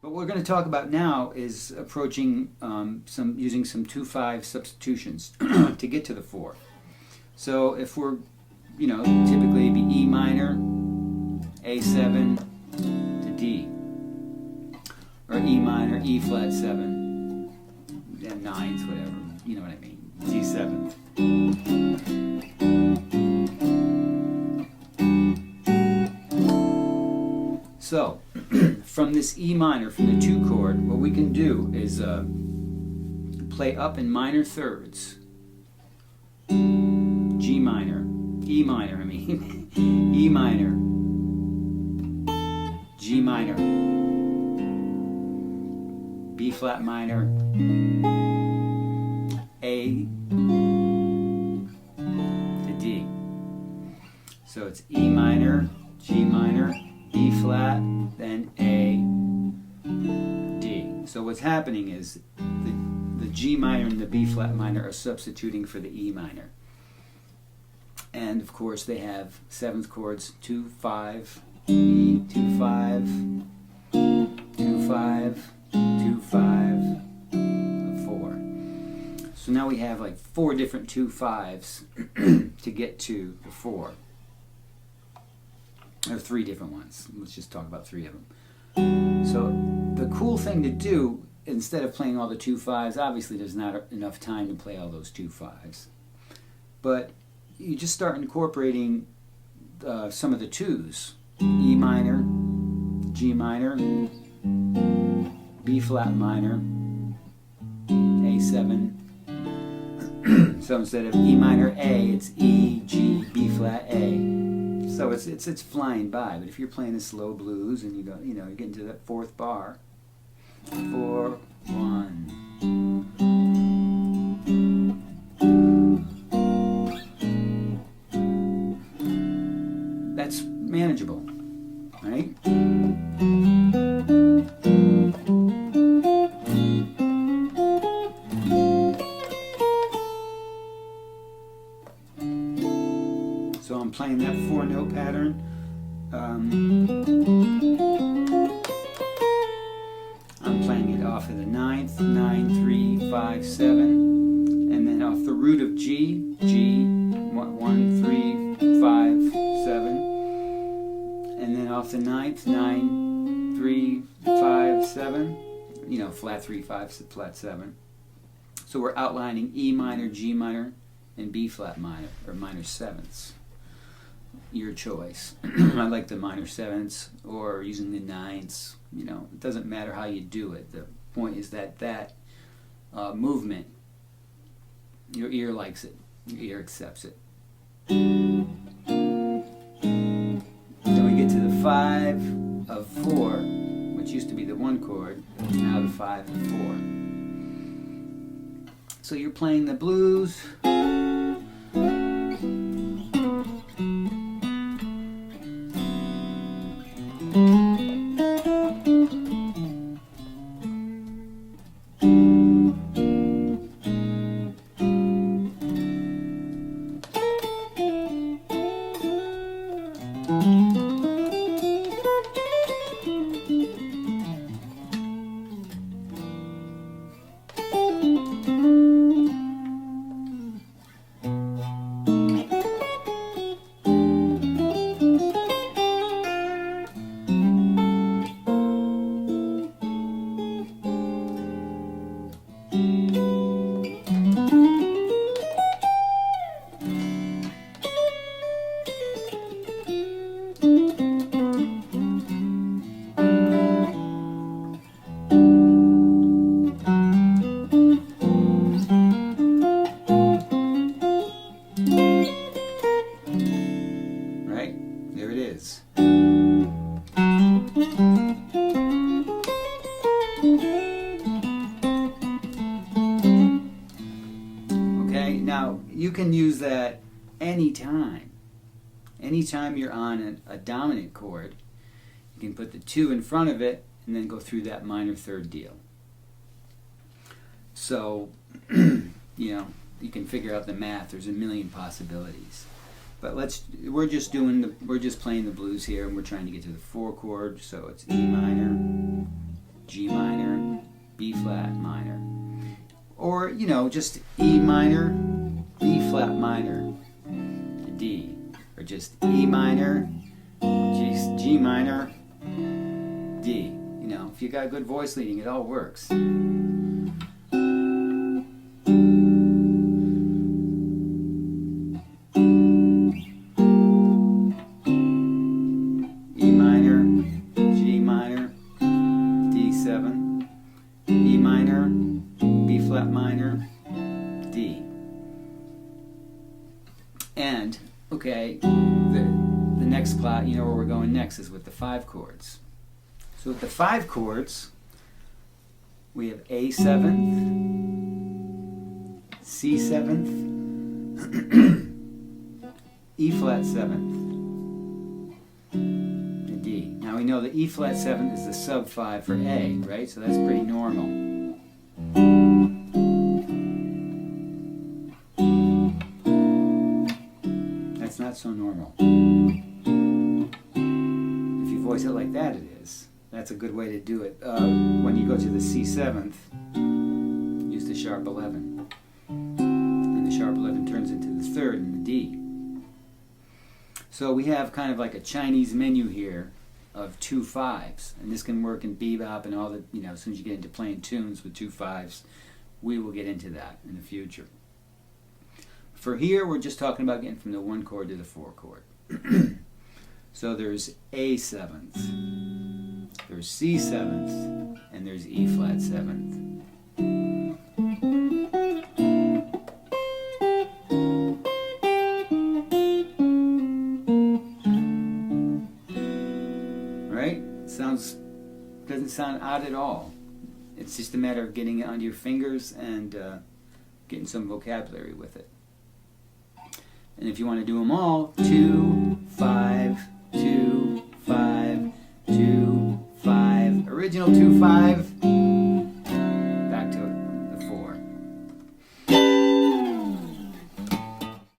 What we're going to talk about now is approaching using some 2/5 substitutions to get to the 4. So if we're, typically it'd be E minor, A7 to D, or E minor, E flat 7, and 9s, whatever, you know what I mean, D7. So, from this E minor, from the 2 chord, what we can do is play up in minor thirds. G minor, E minor, E minor, G minor, B flat minor, A to D. So it's E minor, G minor, B flat, then A, D. So what's happening is the G minor and the B flat minor are substituting for the E minor. And of course they have 7th chords 2/5, E, 2/5, 2/5, 2/5, 4. So now we have like 4 different 2/5s to get to the 4. Or 3 different ones. Let's just talk about 3 of them. So the cool thing to do, instead of playing all the 2/5s, obviously there's not enough time to play all those 2/5s, but you just start incorporating some of the 2s. E minor, G minor, B flat minor, A7. So instead of E minor A, it's E, G, B flat A. So it's flying by. But if you're playing a slow blues and you get into that 4th bar, 4, 1. That's manageable, right? So I'm playing that 4-note pattern. I'm playing it off of the 9th, 9, 3, 5, 7, and then off the root of G, 1, 3, 5, 7, and then off the 9th, 9, 3, 5, 7, flat 3, 5, flat 7. So we're outlining E minor, G minor, and B flat minor, or minor 7ths. Your choice. I like the minor 7ths or using the 9s. It doesn't matter how you do it. The point is that movement, your ear likes it. Your ear accepts it. Then we get to the 5 of 4, which used to be the 1 chord, but is now the 5 of 4. So you're playing the blues. There it is. Okay, now you can use that anytime. Anytime you're on a dominant chord, you can put the 2 in front of it and then go through that minor 3rd deal. So, you can figure out the math. There's a million possibilities. But we're just playing the blues here, and we're trying to get to the 4 chord. So it's E minor, G minor, B flat minor. Or, you know, just E minor, B flat minor, D. Or just E minor, G minor, D. You know, if you got good voice leading, it all works. E minor, G minor, D7, E minor, B flat minor, D. And, okay, the next class, you know where we're going next is with the 5 chords. So with the 5 chords, we have A 7th, C 7th, E flat 7th, and D. Now we know that E flat 7th is the sub 5 for A, right? So that's pretty normal. That's not so normal. If you voice it like that, it is. That's a good way to do it. When you go to the C 7th, use the sharp 11. And the sharp 11 turns into the 3rd and the D. So we have kind of like a Chinese menu here of 2 5s. And this can work in bebop and all the, you know, as soon as you get into playing tunes with 2 5s, we will get into that in the future. For here, we're just talking about getting from the 1 chord to the 4 chord. So there's A 7th, there's C 7th, and there's E flat 7th. Right? Doesn't sound odd at all. It's just a matter of getting it onto your fingers and getting some vocabulary with it. And if you want to do them all, 2, 5, 2, 5, 2, 5. Original 2, 5.